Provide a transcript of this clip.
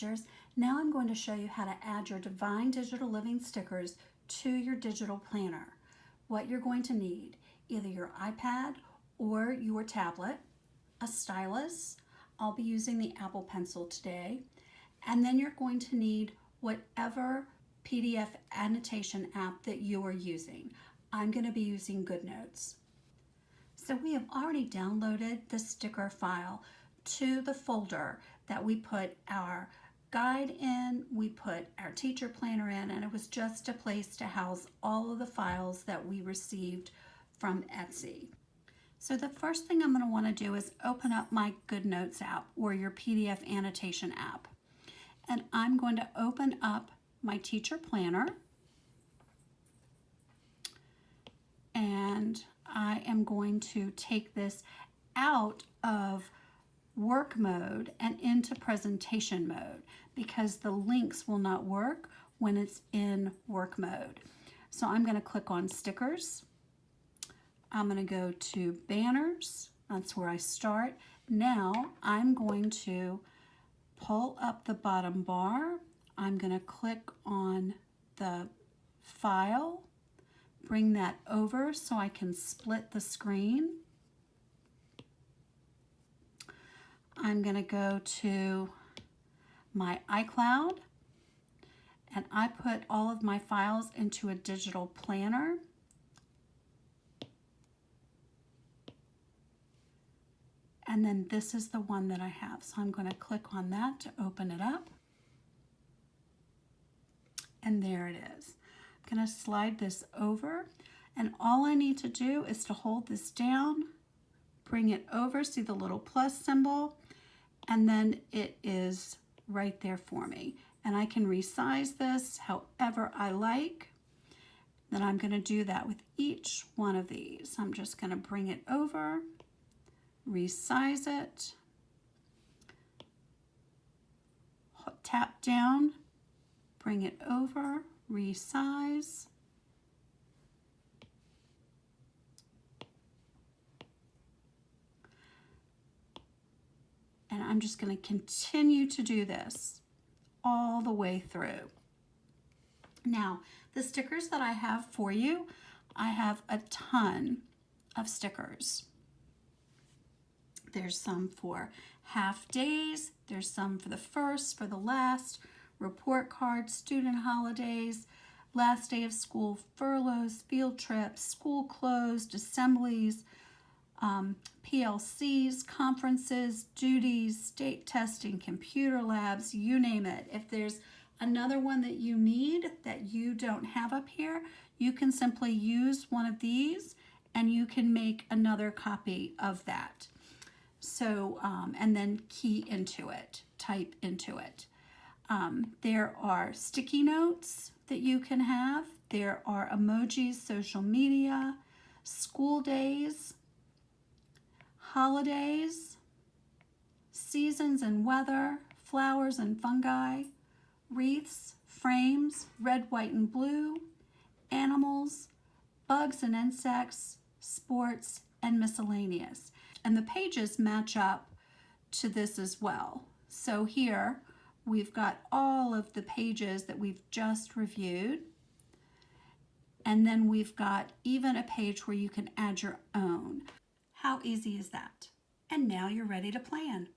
teachers. Now I'm going to show you how to add your Divine Digital Living stickers to your digital planner. What you're going to need, either your iPad or your tablet, a stylus. I'll be using the Apple Pencil today. And then you're going to need whatever PDF annotation app that you are using. I'm going to be using GoodNotes. So we have already downloaded the sticker file to the folder that we put our guide in, we put our teacher planner in, and it was just a place to house all of the files that we received from Etsy. So the first thing I'm going to want to do is open up my GoodNotes app or your PDF annotation app. And I'm going to open up my teacher planner. And I am going to take this out of work mode and into presentation mode because the links will not work when it's in work mode. So I'm going to click on stickers. I'm going to go to banners. That's where I start. Now I'm going to pull up the bottom bar. I'm going to click on the file, bring that over so I can split the screen. I'm going to go to my iCloud and I put all of my files into a digital planner. And then this is the one that I have. So I'm going to click on that to open it up. And there it is. I'm going to slide this over. And all I need to do is to hold this down, bring it over, see the little plus symbol, and then it is right there for me. And I can resize this however I like. Then I'm going to do that with each one of these. I'm just going to bring it over, resize it, tap down, bring it over, resize, and I'm just going to continue to do this all the way through. Now, the stickers that I have for you, I have a ton of stickers. There's some for half days, there's some for the first, for the last, report cards, student holidays, last day of school, furloughs, field trips, school closed, assemblies, PLCs, conferences, duties, state testing, computer labs, you name it. If there's another one that you need that you don't have up here, you can simply use one of these and you can make another copy of that. So, and then key into it, type into it. There are sticky notes that you can have. There are emojis, social media, school days, holidays, seasons and weather, flowers and fungi, wreaths, frames, red, white, and blue, animals, bugs and insects, sports, and miscellaneous. And the pages match up to this as well. So here we've got all of the pages that we've just reviewed. And then we've got even a page where you can add your own. How easy is that? And now you're ready to plan.